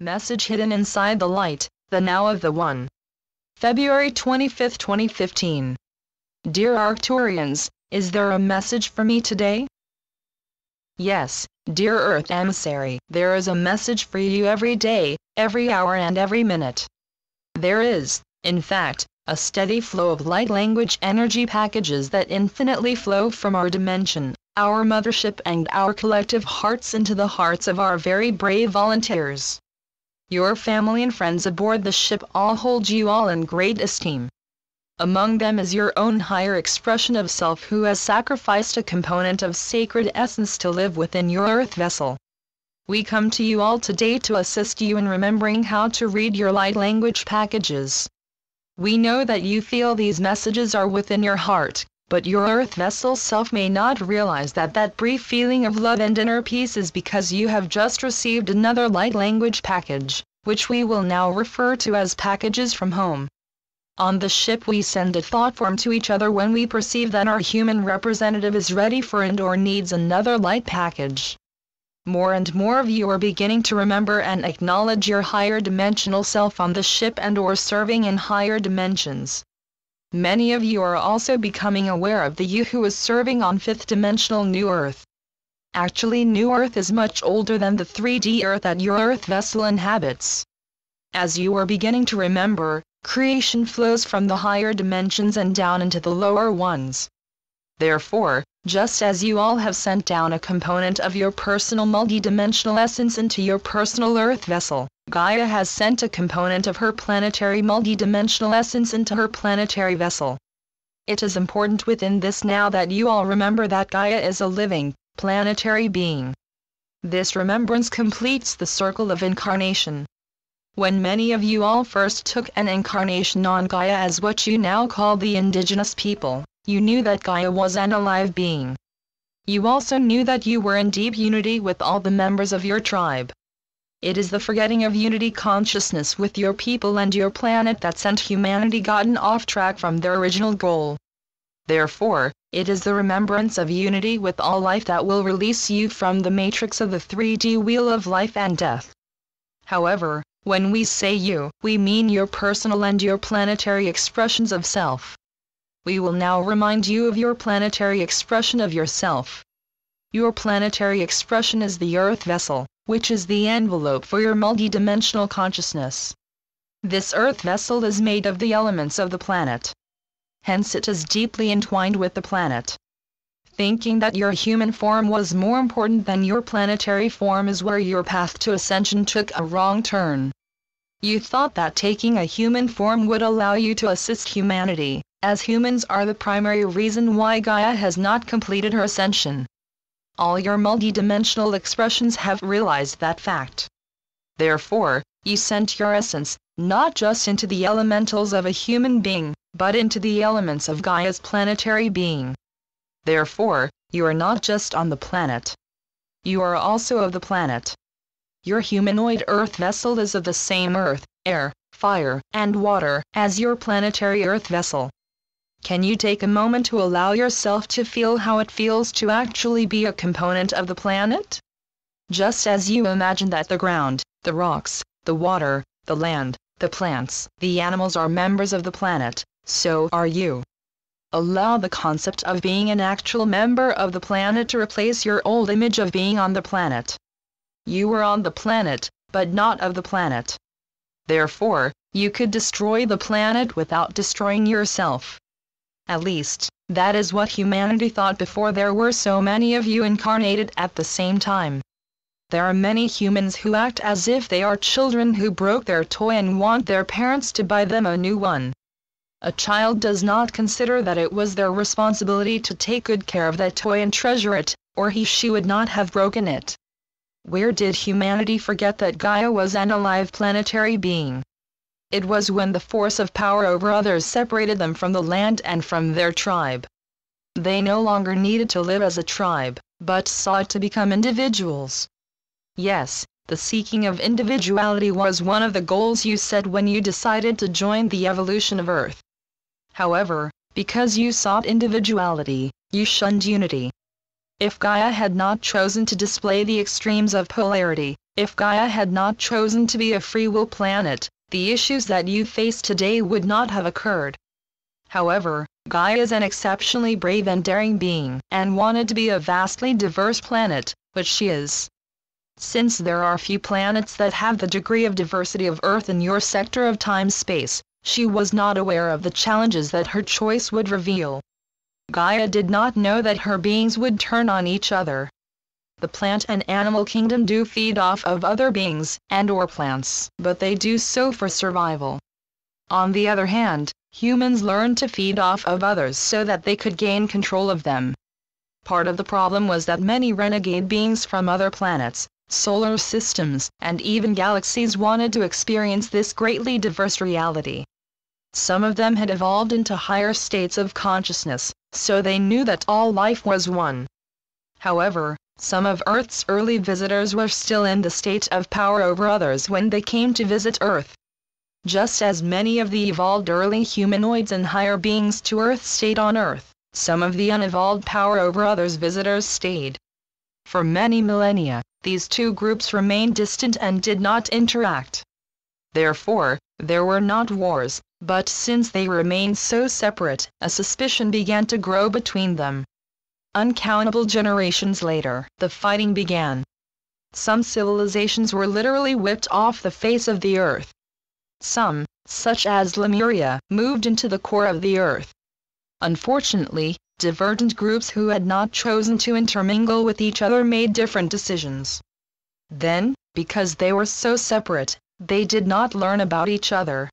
Message hidden inside the light, the now of the One. February 25, 2015. Dear Arcturians, is there a message for me today? Yes, dear Earth Emissary, there is a message for you every day, every hour and every minute. There is, in fact, a steady flow of light language energy packages that infinitely flow from our dimension, our mothership and our collective hearts into the hearts of our very brave volunteers. Your family and friends aboard the ship all hold you all in great esteem. Among them is your own higher expression of self who has sacrificed a component of sacred essence to live within your earth vessel. We come to you all today to assist you in remembering how to read your light language packages. We know that you feel these messages are within your heart, but your earth vessel self may not realize that that brief feeling of love and inner peace is because you have just received another light language package, which we will now refer to as packages from home. On the ship we send a thought form to each other when we perceive that our human representative is ready for and/or needs another light package. More and more of you are beginning to remember and acknowledge your higher dimensional self on the ship and/or serving in higher dimensions. Many of you are also becoming aware of the you who is serving on fifth dimensional New Earth. Actually, New Earth is much older than the 3D Earth that your earth vessel inhabits. As you are beginning to remember, creation flows from the higher dimensions and down into the lower ones. Therefore, just as you all have sent down a component of your personal multidimensional essence into your personal earth vessel, Gaia has sent a component of her planetary multidimensional essence into her planetary vessel. It is important within this now that you all remember that Gaia is a living, planetary being. This remembrance completes the circle of incarnation. When many of you all first took an incarnation on Gaia as what you now call the indigenous people, you knew that Gaia was an alive being. You also knew that you were in deep unity with all the members of your tribe. It is the forgetting of unity consciousness with your people and your planet that sent humanity gotten off track from their original goal. Therefore, it is the remembrance of unity with all life that will release you from the matrix of the 3D wheel of life and death. However, when we say you, we mean your personal and your planetary expressions of self. We will now remind you of your planetary expression of yourself. Your planetary expression is the earth vessel, which is the envelope for your multidimensional consciousness. This earth vessel is made of the elements of the planet. Hence it is deeply entwined with the planet. Thinking that your human form was more important than your planetary form is where your path to ascension took a wrong turn. You thought that taking a human form would allow you to assist humanity, as humans are the primary reason why Gaia has not completed her ascension. All your multidimensional expressions have realized that fact. Therefore, you sent your essence, not just into the elementals of a human being, but into the elements of Gaia's planetary being. Therefore, you are not just on the planet. You are also of the planet. Your humanoid earth vessel is of the same earth, air, fire, and water as your planetary earth vessel. Can you take a moment to allow yourself to feel how it feels to actually be a component of the planet? Just as you imagine that the ground, the rocks, the water, the land, the plants, the animals are members of the planet, so are you. Allow the concept of being an actual member of the planet to replace your old image of being on the planet. You were on the planet, but not of the planet. Therefore, you could destroy the planet without destroying yourself. At least, that is what humanity thought before there were so many of you incarnated at the same time. There are many humans who act as if they are children who broke their toy and want their parents to buy them a new one. A child does not consider that it was their responsibility to take good care of that toy and treasure it, or she would not have broken it. Where did humanity forget that Gaia was an alive planetary being? It was when the force of power over others separated them from the land and from their tribe. They no longer needed to live as a tribe, but sought to become individuals. Yes, the seeking of individuality was one of the goals you set when you decided to join the evolution of Earth. However, because you sought individuality, you shunned unity. if Gaia had not chosen to display the extremes of polarity, if Gaia had not chosen to be a free will planet, the issues that you face today would not have occurred. However, Gaia is an exceptionally brave and daring being, and wanted to be a vastly diverse planet, which she is. Since there are few planets that have the degree of diversity of Earth in your sector of time-space, she was not aware of the challenges that her choice would reveal. Gaia did not know that her beings would turn on each other. The plant and animal kingdom do feed off of other beings and/or plants, but they do so for survival. On the other hand, humans learned to feed off of others so that they could gain control of them. Part of the problem was that many renegade beings from other planets, solar systems, and even galaxies wanted to experience this greatly diverse reality. Some of them had evolved into higher states of consciousness, so they knew that all life was one. However, some of Earth's early visitors were still in the state of power over others when they came to visit Earth. Just as many of the evolved early humanoids and higher beings to Earth stayed on Earth, some of the unevolved power over others visitors stayed. For many millennia, these two groups remained distant and did not interact. Therefore, there were not wars, but since they remained so separate, a suspicion began to grow between them. Uncountable generations later, the fighting began. Some civilizations were literally whipped off the face of the earth. Some, such as Lemuria, moved into the core of the earth. Unfortunately, divergent groups who had not chosen to intermingle with each other made different decisions. Then, because they were so separate, they did not learn about each other.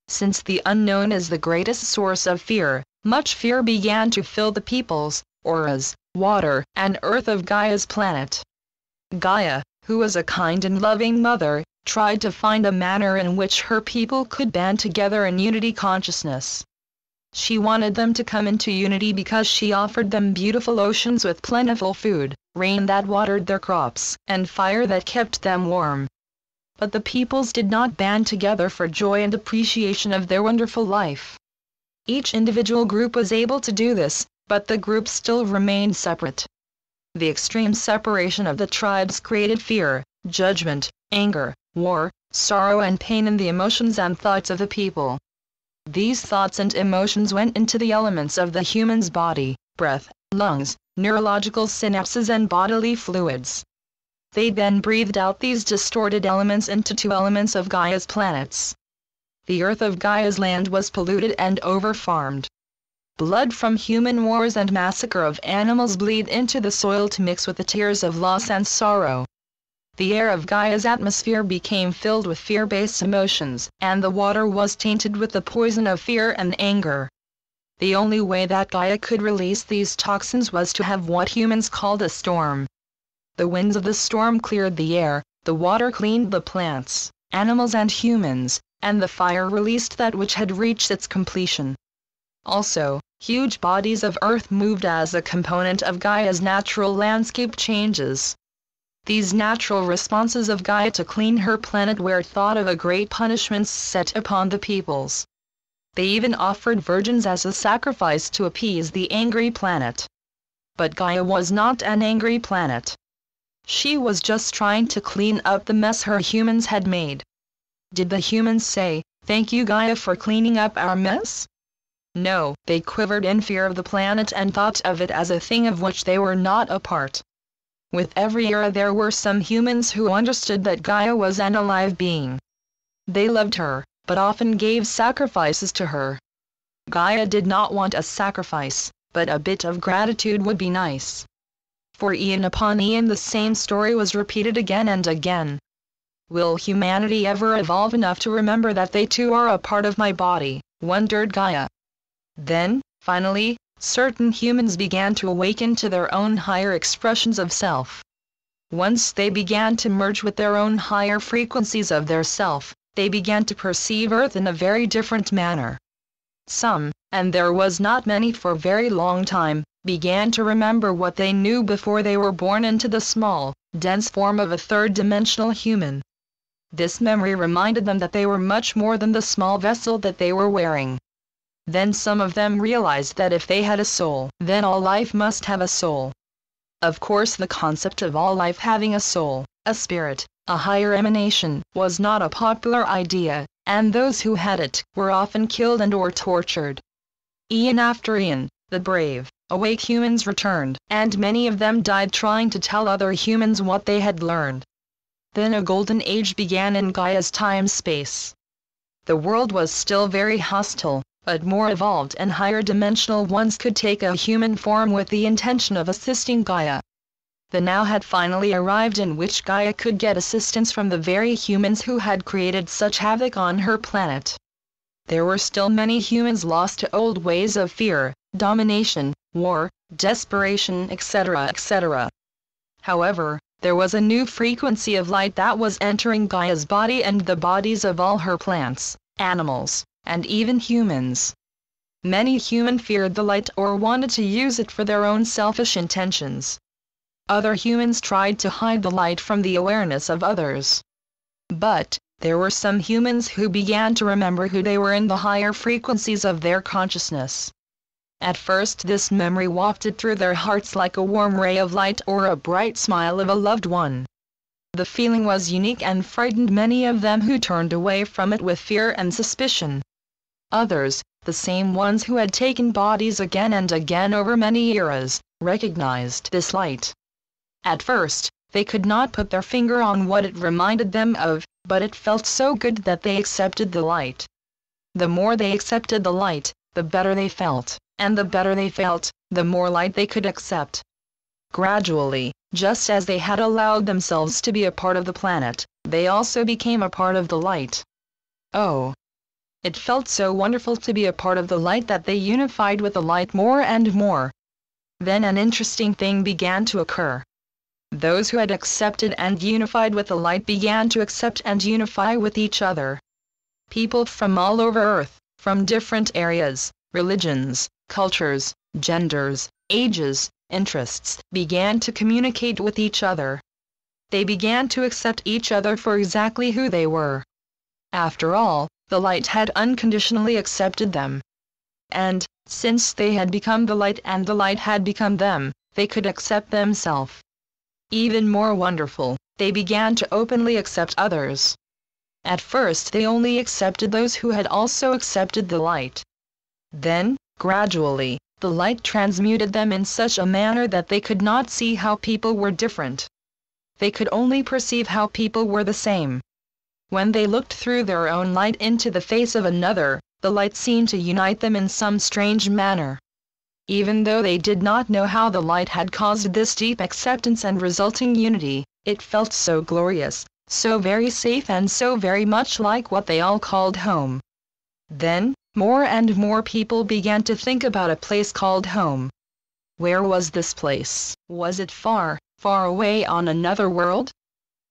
Since the unknown is the greatest source of fear, much fear began to fill the peoples, auras, water, and earth of Gaia's planet. Gaia, who was a kind and loving mother, tried to find a manner in which her people could band together in unity consciousness. She wanted them to come into unity because she offered them beautiful oceans with plentiful food, rain that watered their crops, and fire that kept them warm. But the peoples did not band together for joy and appreciation of their wonderful life. Each individual group was able to do this, but the groups still remained separate. The extreme separation of the tribes created fear, judgment, anger, war, sorrow and pain in the emotions and thoughts of the people. These thoughts and emotions went into the elements of the human's body, breath, lungs, neurological synapses and bodily fluids. They then breathed out these distorted elements into two elements of Gaia's planets. The earth of Gaia's land was polluted and overfarmed. Blood from human wars and massacre of animals bleed into the soil to mix with the tears of loss and sorrow. The air of Gaia's atmosphere became filled with fear-based emotions, and the water was tainted with the poison of fear and anger. The only way that Gaia could release these toxins was to have what humans called a storm. The winds of the storm cleared the air, the water cleaned the plants, animals and humans, and the fire released that which had reached its completion. Also, huge bodies of earth moved as a component of Gaia's natural landscape changes. These natural responses of Gaia to clean her planet were thought of as great punishments set upon the peoples. They even offered virgins as a sacrifice to appease the angry planet. But Gaia was not an angry planet. She was just trying to clean up the mess her humans had made. Did the humans say, "Thank you Gaia for cleaning up our mess"? No, they quivered in fear of the planet and thought of it as a thing of which they were not a part. With every era there were some humans who understood that Gaia was an alive being. They loved her, but often gave sacrifices to her. Gaia did not want a sacrifice, but a bit of gratitude would be nice. For eon upon eon the same story was repeated again and again. Will humanity ever evolve enough to remember that they too are a part of my body, wondered Gaia. Then, finally, certain humans began to awaken to their own higher expressions of self. Once they began to merge with their own higher frequencies of their self, they began to perceive Earth in a very different manner. Some, and there was not many for a very long time, began to remember what they knew before they were born into the small, dense form of a third-dimensional human. This memory reminded them that they were much more than the small vessel that they were wearing. Then some of them realized that if they had a soul, then all life must have a soul. Of course, the concept of all life having a soul, a spirit, a higher emanation, was not a popular idea, and those who had it were often killed and or tortured. Eon after eon, the brave, awake humans returned, and many of them died trying to tell other humans what they had learned. Then a golden age began in Gaia's time-space. The world was still very hostile, but more evolved and higher dimensional ones could take a human form with the intention of assisting Gaia. The now had finally arrived in which Gaia could get assistance from the very humans who had created such havoc on her planet. There were still many humans lost to old ways of fear, domination, war, desperation, etc., etc. However, there was a new frequency of light that was entering Gaia's body and the bodies of all her plants, animals, and even humans. Many humans feared the light or wanted to use it for their own selfish intentions. Other humans tried to hide the light from the awareness of others. But there were some humans who began to remember who they were in the higher frequencies of their consciousness. At first this memory wafted through their hearts like a warm ray of light or a bright smile of a loved one. The feeling was unique and frightened many of them who turned away from it with fear and suspicion. Others, the same ones who had taken bodies again and again over many eras, recognized this light. At first, they could not put their finger on what it reminded them of, but it felt so good that they accepted the light. The more they accepted the light, the better they felt, and the better they felt, the more light they could accept. Gradually, just as they had allowed themselves to be a part of the planet, they also became a part of the light. Oh! It felt so wonderful to be a part of the light that they unified with the light more and more. Then an interesting thing began to occur. Those who had accepted and unified with the light began to accept and unify with each other. People from all over Earth, from different areas, religions, cultures, genders, ages, interests, began to communicate with each other. They began to accept each other for exactly who they were. After all, the light had unconditionally accepted them. And, since they had become the light and the light had become them, they could accept themselves. Even more wonderful, they began to openly accept others. At first they only accepted those who had also accepted the light. Then, gradually, the light transmuted them in such a manner that they could not see how people were different. They could only perceive how people were the same. When they looked through their own light into the face of another, the light seemed to unite them in some strange manner. Even though they did not know how the light had caused this deep acceptance and resulting unity, it felt so glorious, so very safe and so very much like what they all called home. Then, more and more people began to think about a place called home. Where was this place? Was it far, far away on another world?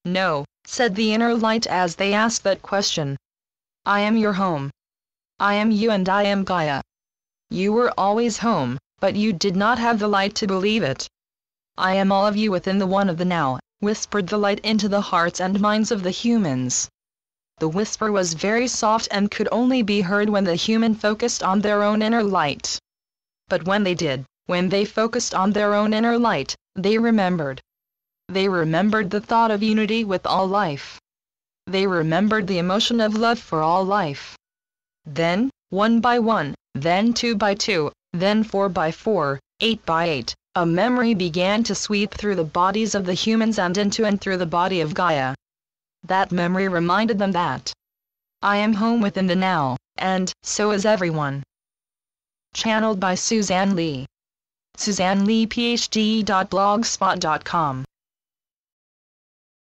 No, said the inner light as they asked that question. I am your home. I am you and I am Gaia. You were always home, but you did not have the light to believe it. I am all of you within the one of the now, whispered the light into the hearts and minds of the humans. The whisper was very soft and could only be heard when the human focused on their own inner light. But when they focused on their own inner light, they remembered. They remembered the thought of unity with all life. They remembered the emotion of love for all life. Then, 1 by 1, then 2 by 2, then 4 by 4, 8 by 8, a memory began to sweep through the bodies of the humans and into and through the body of Gaia. That memory reminded them that I am home within the now, and so is everyone. Channeled by Suzanne Lee. SuzanneLeePhD.blogspot.com